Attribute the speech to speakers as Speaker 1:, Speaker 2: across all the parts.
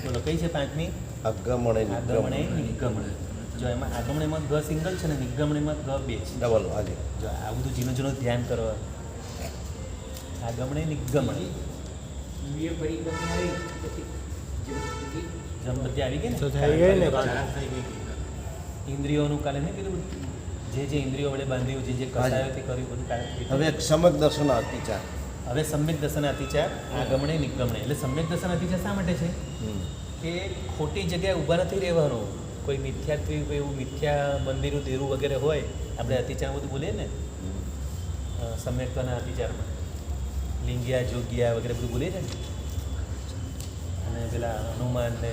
Speaker 1: બોલો કઈ છે પાંચમી?
Speaker 2: આગમણે
Speaker 1: આગમણે નિગમણે. જો એમાં આગમણેમાં ગ સિંગલ છે ને નિગમણેમાં ગ બે છે.
Speaker 2: ડબલ હાજી.
Speaker 1: જો આ બધું ઝીણું ઝીણું ધ્યાન કરવા. આગમણે નિગમણે. જમપતિ આવી ગઈ ને?
Speaker 3: તો થઈ ગઈ ને.
Speaker 1: ઇન્દ્રિયોનું કાલે નહીં કીધું જે ઇન્દ્રિયો વડે બાંધ્યું જે કસાયો તે કર્યું બધું કાલે કીધું.
Speaker 2: હવે એક સમક દર્શન અતિચાર.
Speaker 1: હવે સમ્યક દર્શન અતિચાર આગમણે નિગમણે. એટલે સમ્યક દર્શન અતિચાર શા માટે છે? કે ખોટી જગ્યાએ ઊભા નથી રહેવાનું. કોઈ મિથ્યાત્વી કોઈ એવું મિથ્યા મંદિરું દેરું વગેરે હોય આપણે અતિચાર બધું બોલીએ ને સમ્યકતાના અતિચારમાં લિંગિયા જોગિયા વગેરે બધું બોલીએ ને. અને પેલા હનુમાન ને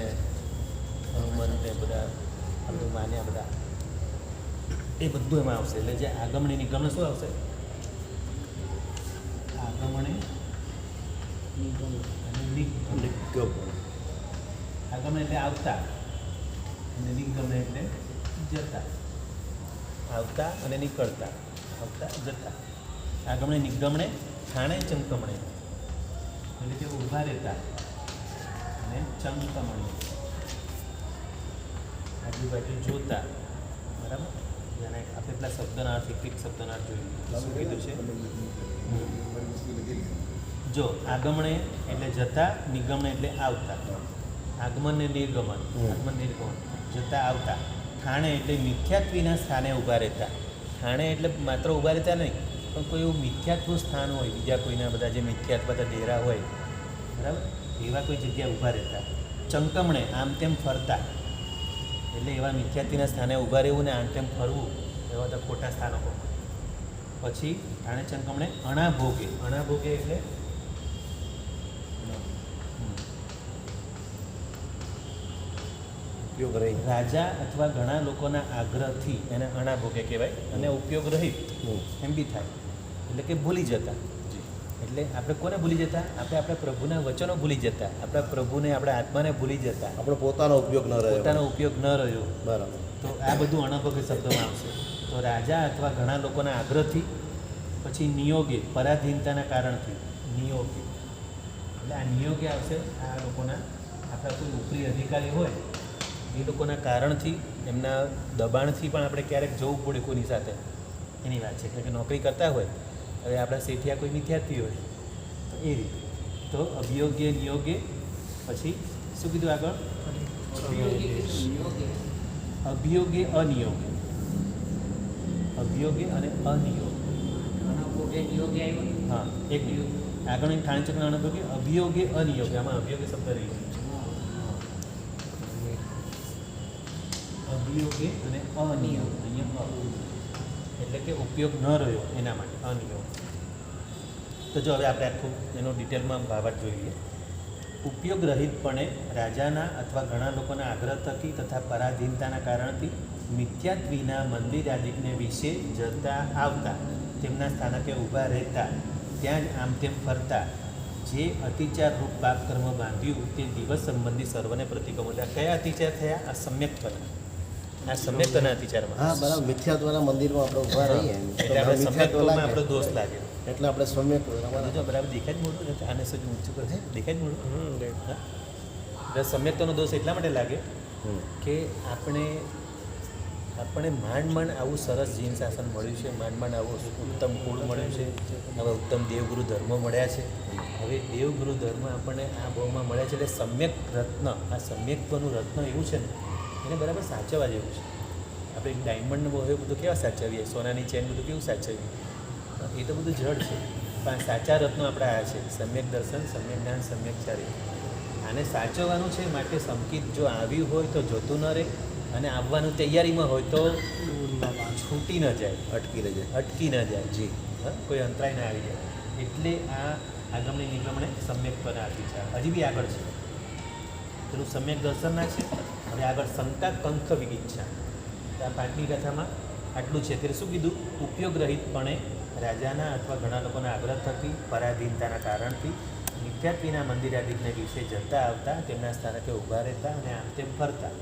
Speaker 1: બધા બધું માન્યા બધા એ બધું એમાં આવશે. એટલે જે આગમણે નિગમણે શું આવશે? આગમણે અને નિગમણે. આગમણે એટલે આવતા અને નિગમણે એટલે જતા. આવતા અને નીકળતા, આવતા જતા. આગમણે નિગમણે ઠાણે ચંકમણે એટલે કે ઊભા રહેતા અને ચંકમણે આજુબાજુ જોતા. બરાબર? જેને આપણે પેલા શબ્દના અર્થ એક શબ્દના અર્થ જોયું શું કીધું છે? જો આગમણે એટલે જતા, નિગમણે એટલે આવતા. આગમન ને નિર્ગમન, આગમન નિર્ગમન, જતા આવતા. ઠાણે એટલે મિથ્યાત્વીના સ્થાને ઊભા રહેતા. ઠાણે એટલે માત્ર ઊભા રહેતા નહીં પણ કોઈ એવું મિથ્યાત્વ સ્થાન હોય બીજા કોઈના બધા જે મિથ્યાત્વ બધા ડેરા હોય બરાબર એવા કોઈ જગ્યાએ ઊભા રહેતા. ચંકમણે આમ તેમ ફરતા એટલે એવા મિથ્યાત્વીના સ્થાને ઊભા રહેવું ને આમ તેમ ફરવું એવા બધા ખોટા સ્થાનો. પછી ઠાણે ચંકમણે અણાભોગે. અણાભોગે એટલે
Speaker 2: ઉપયોગ રહી.
Speaker 1: રાજા અથવા ઘણા લોકોના આગ્રહથી એને અણાભોગે કહેવાય. અને ઉપયોગ રહિત એમ બી થાય એટલે કે ભૂલી જતા. એટલે આપણે કોને ભૂલી જતા? આપણે પ્રભુના વચનો ભૂલી જતા. આપણા પ્રભુને આપણા આત્માને ભૂલી જતા.
Speaker 2: આપણો પોતાનો ઉપયોગ ન રહ્યો.
Speaker 1: પોતાનો ઉપયોગ ન રહ્યો.
Speaker 2: બરાબર.
Speaker 1: તો આ બધું અણાભોગે શબ્દમાં આવશે. તો રાજા અથવા ઘણા લોકોના આગ્રહથી. પછી નિયોગે પરાધીનતાના કારણથી. નિયોગે એટલે આ નિયોગે આવશે આ લોકોના આપણા કોઈ ઉપરી અધિકારી હોય એ લોકોના કારણથી એમના દબાણથી પણ આપણે ક્યારેક જવું પડે કોઈની સાથે એની વાત છે. કે નોકરી કરતા હોય હવે આપણા શેઠિયા કોઈ મિથ્યાત્વી હોય તો એ રીતે. તો અભિયોગ્ય નિયોગે પછી શું કીધું આગળ? અભિયોગે અનિયોગે. અભિયોગે અને અનિયોગે. હા એક આગળ ઠાણ ચક્ર અનુભોગે અભિયોગે અનિયોગે. આમાં અભિયોગે શબ્દ રહી છે. અભિયોગે અને અનિયોગ. અહીંયા એટલે કે ઉપયોગ ન રહ્યો એના માટે અનિયોગ. તો જો હવે આપણે આખું એનો ડિટેલમાં ભાવાર્થ જોઈએ. ઉપયોગ રહિતપણે રાજાના અથવા ઘણા લોકોના આગ્રહ થકી તથા પરાધીનતાના કારણથી મિથ્યાત્વીના મંદિર આદિને વિશે જતા આવતા તેમના સ્થાનકે ઊભા રહેતા ત્યાં જ આમ તેમ ફરતા જે અતિચાર રૂપ પાપ કર્મ બાંધ્યું તે દિવસ સંબંધી સર્વને પ્રતિક્રમણ. કયા અતિચાર થયા? આ સમ્યકપના. આ સમ્યકના અતિચારમાં.
Speaker 2: હા બરાબર. મિથ્યાત્વના મંદિરમાં આપણે ઊભા રહીએ
Speaker 1: એટલે આપણે સમ્યકત્વમાં આપણો દોષ લાગે.
Speaker 2: એટલે આપણે સમ્યક
Speaker 1: જો બરાબર દેખાય જ મોડું આને સજ ઊંચું કરશે દેખાય જ મોડું. એટલે સમ્યકતાનો દોષ એટલા માટે લાગે કે આપણે માંડ આવું સરસ જીન શાસન મળ્યું છે. માંડ આવું ઉત્તમ કુળ મળ્યું છે. હવે ઉત્તમ દેવગુરુ ધર્મ મળ્યા છે. હવે દેવગુરુ ધર્મ આપણને આ ભાવમાં મળ્યા છે. એટલે સમ્યક રત્ન આ સમ્યકત્વનું રત્ન એવું છે ને એને બરાબર સાચવવા જેવું છે. આપણે ડાયમંડનું બહુ એવું બધું કેવા સાચવીએ? સોનાની ચેન બધું કેવું સાચવીએ? એ તો બધું જડ છે પણ સાચા રત્નો આપણે આવ્યા છે. સમ્યક દર્શન, સમ્યક જ્ઞાન, સમ્યક ચારિત્ર. આને સાચવવાનું છે. માટે સંકિત જો આવ્યું હોય તો જતું ન રહે અને આવવાનું તૈયારીમાં હોય તો છૂટી ન જાય, અટકી ન જાય. જી કોઈ અંતરાય ના આવી જાય. એટલે આ આગમણી નિગમણે સમ્યક પર આપી છે. હજી બી આગળ છે પેલું સમ્યક દર્શનના છે. હવે આગળ શંકા કંખ વિગીચ્છા. આ પાંચમી કથામાં આટલું છે. ત્યારે શું કીધું? ઉપયોગ રહિતપણે રાજાના અથવા ઘણા લોકોના આગ્રહ થકી પરાધીનતાના કારણથી મિથ્યાત્વીના મંદિરાદિકને દિવસે જતા આવતા તેમના સ્થાનકે ઊભા રહેતા અને આમ તેમ ફરતા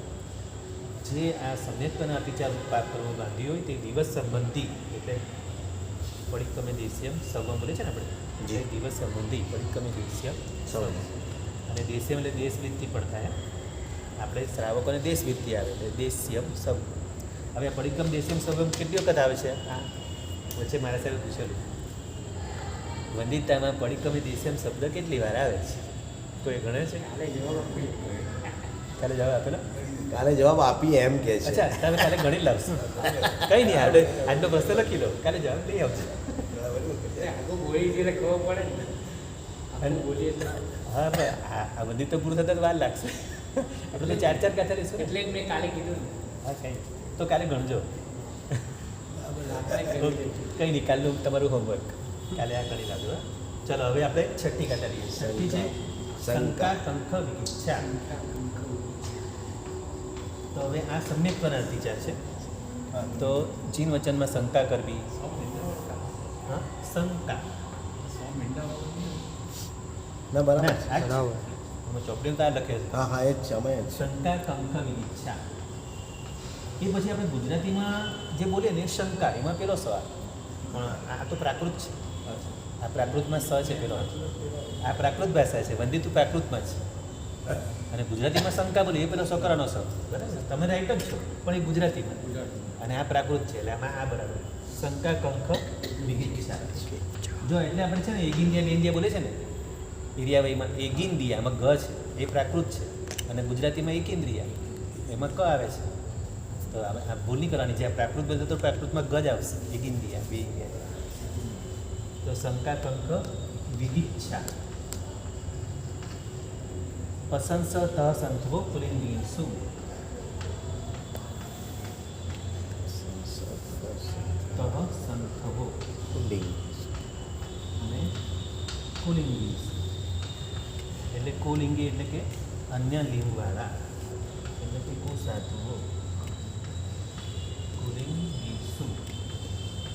Speaker 1: જે આ સમ્યકતાના અતિચાર પાપ કરવો બાંધી હોય તે દિવસ સંબંધી એટલે પડિક્કમે દેશ્યમ સર્વમ બોલે છે ને આપણે જે દિવસ સંબંધી પડિક્કમે દેશ્યમ સર્વમ અને દેશ્યમ એટલે દેશવિદથી પણ થાય. આપણે શ્રાવકોને દેશવિદથી આવે એટલે દેશ્યમ સબ. હવે પડિક્કમ દેશ્યમ સબમ કેટલી વખત આવે છે? આ વચ્ચે મારા સાહેબ પૂછેલું, વંદિતામાં પડિક્કમ દેશ્યમ શબ્દ કેટલી વાર આવે છે? કોઈ ગણે છે? કાલે જવાબ આપેલો?
Speaker 2: કાલે જવાબ આપી એમ કે છે.
Speaker 1: અચ્છા, તમે કાલે ગણી લાવશો. કંઈ નહીં, આપણે આજનો પ્રશ્ન લખી લો, કાલે જવાબ લઈ આવજો. હા ભાઈ, આ બધી તો પૂરું થતાં વાર લાગશે. આપણે તો 4 ગાથા લઈશું
Speaker 3: એટલે જ મેં કાલે કીધું ને.
Speaker 1: હા, કંઈ તો કાલે ગણજો. કંઈ નહીં, કાલનું તમારું હોમવર્ક કાલે આ ગણી લાવજો. હા, ચલો હવે આપણે છઠ્ઠી ગાથા લઈએ. છઠ્ઠી છે શંકા કંખ વિગિચ્છા. તો હવે આ સમ્યક પદાર્થ વિચાર છે. તો જીન વચનમાં શંકા કરવી. હા, શંકા
Speaker 2: ના બરાબર.
Speaker 1: ના, આ જ. અમે ચોપડીમાં તો આ લખે છે
Speaker 2: હા હા એ જ છે અમે જ.
Speaker 1: શંકા કંખ વિગિચ્છા. એ પછી આપણે ગુજરાતીમાં જે બોલીએ ને શંકા, એમાં પેલો સવાલ, પણ આ તો પ્રાકૃત છે. આ પ્રાકૃતમાં સ છે પેલો. આ પ્રાકૃત ભાષા છે, વંદિતું પ્રાકૃતમાં છે. અને ગુજરાતીમાં શંકા બોલી એ પેલો સકરાનો સ, બરાબર? તમે રાઈટ જ છો, પણ એ ગુજરાતીમાં. અને આ પ્રાકૃત છે એટલે આમાં આ બરાબર. શંકા કંખ વિગિચ્છા. જો એટલે આપણે છે ને એગિંદિયા બેંદિયા બોલે છે ને, એરિયાવાઈમાં એગિંદિયામાં ગ છે, એ પ્રાકૃત છે. અને ગુજરાતીમાં એકેન્દ્રિયા, એમાં ક આવે છે. તો આ ભૂલ નહીં કરવાની. જે પ્રાકૃત બોલતો તો પ્રાકૃતમાં ગ જ આવશે, એગિંદિયા બે. તો શંકા કંક વિગિચ્છા. પસંસ ત સંથવો પુલિંગી સુ. તહ સંથવો
Speaker 2: પુલ્લિંગ.
Speaker 1: અને કુલિંગી એટલે કુલિંગી એટલે કે અન્ય લિંગવાળા, એટલે કે કુસાધુઓ. કુલિંગીસુ.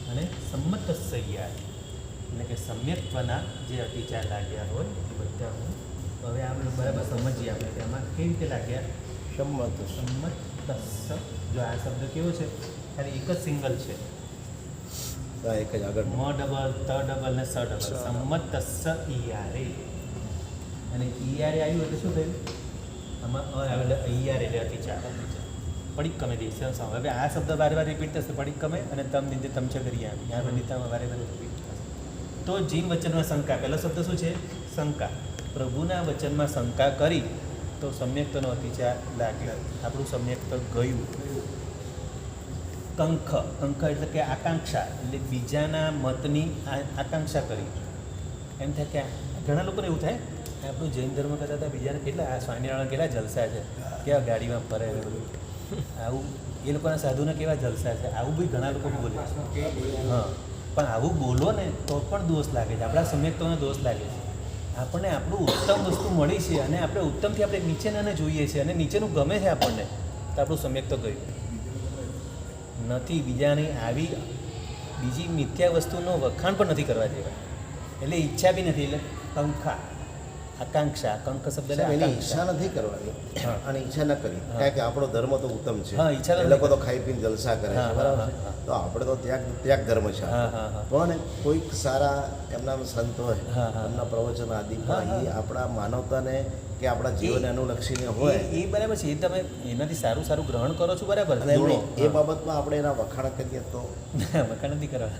Speaker 1: અને સંમતસ્સૈયા એટલે કે સમ્યક્ત્વના જે અતિચાર લાગ્યા હોય એ બધા હું હવે આપણે બરાબર સમજીએ. આપણે કે આમાં કેવી રીતે લાગ્યા?
Speaker 2: સંમત.
Speaker 1: સંમતસ્સ. જો આ શબ્દ કેવો છે? ખાલી એક જ સિંગલ છે.
Speaker 2: હા એક જ આગળ.
Speaker 1: મ ડબલ, ત ડબલ ને સ ડબલ. સંમતસ્સ ઈયારે. અને ઈયારે આવ્યું એટલે શું થયું? આમાં આવે એટલે ઈયારે એટલે અતિચાર. પડિક્કમે દેશ્યમ સમ. હવે આ શબ્દ વારે વારે રિપીટ થશે. પડિક્કમે અને તમ નિંદે તમ છે કરી આવી. આ વનિતામાં વારે વારે રિપીટ થશે. તો જીન વચનમાં શંકા. પહેલો શબ્દ શું છે? શંકા. પ્રભુના વચનમાં શંકા કરી તો સમ્યક્તનો અતિચાર લાગ્યો. આપણું સમ્યક્ત ગયું. કંખ. કંખ એટલે કે આકાંક્ષા, એટલે બીજાના મતની આકાંક્ષા કરી. એમ થાય કે ઘણા લોકોને એવું થાય, આપણું જૈન ધર્મ કરતા હતા બીજાને કેટલા, આ સ્વામિનારાયણ કેટલા જલસા છે, કેવા ગાડીમાં ફરે ને બધું. આવું એ લોકોના સાધુના કેવા જલસા છે, આવું બી ઘણા લોકો બોલે. હા, પણ આવું બોલો ને તો પણ દોષ લાગે છે, આપણા સમ્યક્તોને દોષ લાગે છે. આપણને આપણું ઉત્તમ વસ્તુ મળી છે અને આપણે ઉત્તમથી આપણે નીચેનાને જોઈએ છીએ અને નીચેનું ગમે છે આપણને, તો આપણું સમ્યક તો ગયું નથી. બીજાની આવી બીજી મિથ્યા વસ્તુનો વખાણ પણ નથી કરવા જેવા, એટલે ઈચ્છા બી નથી. એટલે કંખા, આકાંક્ષા. કંખ શબ્દ એટલે
Speaker 2: એની
Speaker 1: આકાંક્ષા.
Speaker 2: ઈચ્છા નથી કરવાની
Speaker 1: હા.
Speaker 2: અને ઈચ્છા ન કરી,
Speaker 1: હા.
Speaker 2: કારણ કે આપણો ધર્મ તો ઉત્તમ છે.
Speaker 1: હા, ઈચ્છા
Speaker 2: એ
Speaker 1: નથી
Speaker 2: લોકો તો ખાઈ પીને જલસા કરે
Speaker 1: હા,
Speaker 2: છે,
Speaker 1: હા,
Speaker 2: બરાબર
Speaker 1: હા,
Speaker 2: છે.
Speaker 1: હા.
Speaker 2: તો આપણે તો ત્યાગ ધર્મ છે.
Speaker 1: હા, હા, હા.
Speaker 2: પણ કોઈક સારા એમના સંત હોય,
Speaker 1: હા, હા.
Speaker 2: એમના પ્રવચન આદિ
Speaker 1: હા,
Speaker 2: પણ એ
Speaker 1: હા.
Speaker 2: આપણા માનવતાને કે આપણા જીવનને અનુલક્ષીને હોય
Speaker 1: એ બરાબર છે. એ તમે એનાથી સારું સારું ગ્રહણ કરો છો, બરાબર.
Speaker 2: અને
Speaker 1: ગુણો.
Speaker 2: એ બાબતમાં આપણે એના વખાણ કરીએ તો
Speaker 1: વખાણ નથી કરવા,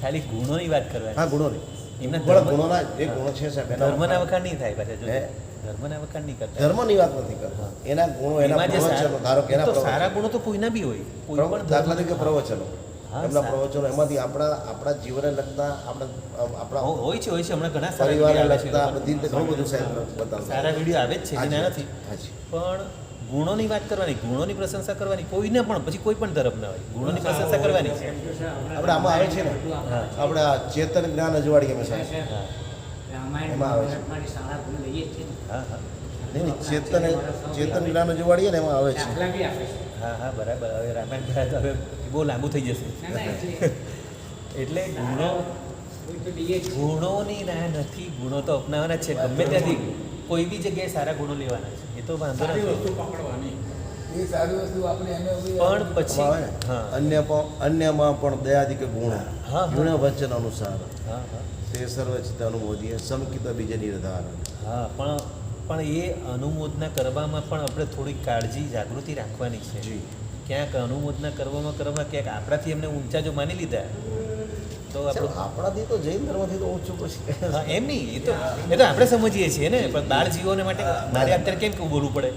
Speaker 1: ખાલી ગુણોની વાત કરવાની.
Speaker 2: હા ગુણો નહીં,
Speaker 1: એમના
Speaker 2: પણ ગુણોના જે ગુણો છે સાહેબ એના
Speaker 1: ધર્મના વખાણ નહીં થાય પાછા. જો
Speaker 2: હે?
Speaker 1: ધર્મના વખાણ નહીં કરતા.
Speaker 2: ધર્મની વાત નથી કરતા, એના ગુણો એના
Speaker 1: એમાં જે
Speaker 2: પ્રવચનો, ધારો કે એના
Speaker 1: તો સારા
Speaker 2: પ્રવચનો.
Speaker 1: ગુણો તો કોઈના બી હોય, કોઈ પણ
Speaker 2: દાખલા તરીકે પ્રવચનો,
Speaker 1: હા,
Speaker 2: એમના
Speaker 1: સા-
Speaker 2: પ્રવચનો એમાંથી આપણા જીવનને લગતા આપણા
Speaker 1: હોય છે હમણાં ઘણા સારા
Speaker 2: પરિવારને
Speaker 1: વિડીયો આવે છે.
Speaker 2: લગતા બધી રીતે ઘણું બધું સાહેબ બતાવતા.
Speaker 1: સારા વિડીયો આવે જ છે,
Speaker 2: હાજી,
Speaker 1: એના નથી.
Speaker 2: હાજી.
Speaker 1: પણ ગુણોની વાત કરવાની, ગુણોની પ્રશંસા કરવાની, કોઈને પણ, પછી કોઈ પણ ધર્મ ના હોય, ગુણોની પ્રશંસા કરવાની.
Speaker 2: આપણે આમાં આવે છે ને,
Speaker 1: હા.
Speaker 2: આપણે આ ચેતન જ્ઞાન અજવાડીએ અમે સાહેબ.
Speaker 1: હા,
Speaker 2: એમાં આવે છે.
Speaker 3: સારા ગુણ લઈએ જ છે ને.
Speaker 1: હા, હા.
Speaker 2: નહીં ચેતન જ્ઞાન અજવાડીએ ને એમાં આવે છે.
Speaker 3: દાખલા બી આપે છે.
Speaker 1: હા, હા, બરાબર. હવે રામાયણ ભરાય તો હવે બહુ લાંબુ થઈ જશે.
Speaker 3: ના, ના, એટલે
Speaker 1: એટલે ગુણો,
Speaker 3: કોઈ તો લઈએ જ છે.
Speaker 1: ગુણોની ના નથી, ગુણો તો અપનાવવાના જ છે. ગમે ત્યાંથી કોઈ બી જગ્યાએ સારા ગુણો લેવાના છે, એ તો વાંધો
Speaker 3: સારી
Speaker 1: નથી.
Speaker 3: વસ્તુ પકડવાની.
Speaker 4: એ સારી વસ્તુ આપણે એને
Speaker 1: પણ પછી
Speaker 2: આવે ને,
Speaker 1: હા,
Speaker 2: અન્યમાં પણ દયાદિક ગુણ
Speaker 1: હા.
Speaker 2: ગુણ વચન અનુસાર
Speaker 1: હા, હા,
Speaker 2: તે સર્વચિત અનુમોદીએ સમકિત બીજ નિર્ધાર.
Speaker 1: હા. પણ પણ એ અનુમોદના કરવામાં પણ આપણે થોડી કાળજી જાગૃતિ રાખવાની છે.
Speaker 2: જી.
Speaker 1: ક્યાંક અનુમોદના કરવામાં ક્યાંક આપણાથી એમને ઊંચા જો માની લીધા તો આપણું
Speaker 2: આપણાથી તો જૈન ધર્મથી તો ઓછું પછી
Speaker 1: હા, એમ નહીં, એ તો આપણે સમજીએ છીએ ને, પણ બાળ જીવોને માટે મારે અત્યારે કેમ બોલવું પડે?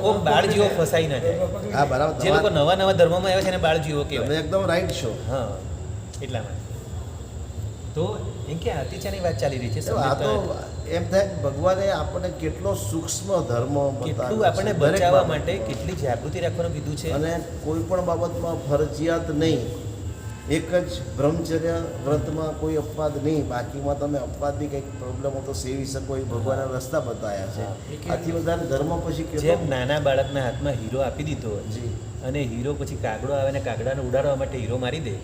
Speaker 1: કોઈ બાળ જીવો ફસાઈ ના જાય.
Speaker 2: હા બરાબર.
Speaker 1: જે લોકો નવા નવા ધર્મમાં આવ્યા છે એને બાળ જીવો
Speaker 2: તમે
Speaker 1: કહેવાય.
Speaker 2: એકદમ રાઈટ છો.
Speaker 1: હા, એટલા માટે તો એમ કે આતિચાની વાત ચાલી રહી છે.
Speaker 2: આ તો એમ થાય કે ભગવાને આપણને કેટલો સૂક્ષ્મ ધર્મ
Speaker 1: કેટલું
Speaker 2: બતાવ્યો
Speaker 1: આપણને
Speaker 2: છે દરેક
Speaker 1: બચાવવા
Speaker 2: બાબત.
Speaker 1: માટે કેટલી જાગૃતિ રાખવાનું કીધું છે.
Speaker 2: અને કોઈ પણ બાબતમાં ફરજિયાત નહીં, એક જ બ્રહ્મચર્ય વ્રતમાં કોઈ અપવાદ નહીં, બાકીમાં તમે અપવાદની કંઈક પ્રોબ્લેમ હોય તો સેવી શકો એ ભગવાને રસ્તા બતાવ્યા છે. આથી વધારે ધર્મ પછી
Speaker 1: જેમ
Speaker 2: કેટલો
Speaker 1: નાના બાળકના હાથમાં હીરો આપી દીધો હોય
Speaker 2: જી
Speaker 1: અને હીરો પછી કાગડો આવે ને કાગડાને ઉડાડવા માટે હીરો મારી દે,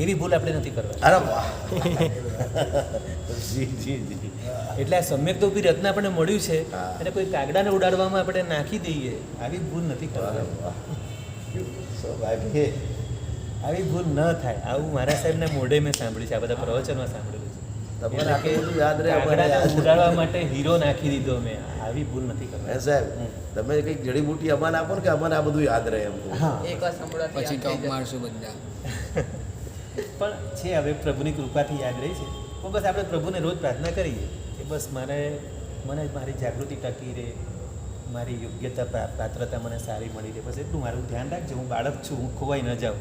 Speaker 1: એવી ભૂલ આપણે નથી કરવાની.
Speaker 2: અરે વાહ જી જી જી
Speaker 1: એટલે આ સમ્યક તો ઉભી રત્ન આપણને મળ્યું છે
Speaker 2: હા.
Speaker 1: અને કોઈ કાગડાને ઉડાડવામાં આપણે નાખી દઈએ, આવી ભૂલ નથી
Speaker 2: અરે
Speaker 1: કરવાની.
Speaker 2: વાહ સૌભાગ્ય.
Speaker 1: આવી ભૂલ ન થાય. આવું મારા સાહેબના મોઢે મેં સાંભળ્યું છે, આ બધા પ્રવચનમાં સાંભળેલું છે.
Speaker 2: તમને આટલું બધું યાદ રહે અમારે
Speaker 1: કાગડાને ઉડાડવા માટે હીરો નાખી દીધો મેં, આવી ભૂલ નથી
Speaker 2: હે
Speaker 1: કરવાની.
Speaker 2: સાહેબ તમે કંઈક જડીબુટી અમાને આપો ને કે અમને આ બધું યાદ રહે એમ કહું.
Speaker 1: હા,
Speaker 3: એક વાર સંભળાતી
Speaker 5: પછી
Speaker 3: યાદ
Speaker 5: ટોપ
Speaker 3: થઈ જાય.
Speaker 5: મારશું બધા.
Speaker 1: પણ છે હવે પ્રભુની કૃપાથી યાદ રહી છે. પણ બસ આપણે પ્રભુને રોજ પ્રાર્થના કરીએ કે બસ મને મારી જાગૃતિ ટકી રહે, મારી યોગ્યતા પાત્રતા મને સારી મળી રહે. બસ એટલું મારું ધ્યાન રાખજો. હું બાળક છું, હું ખોવાઈ ન જાઉં.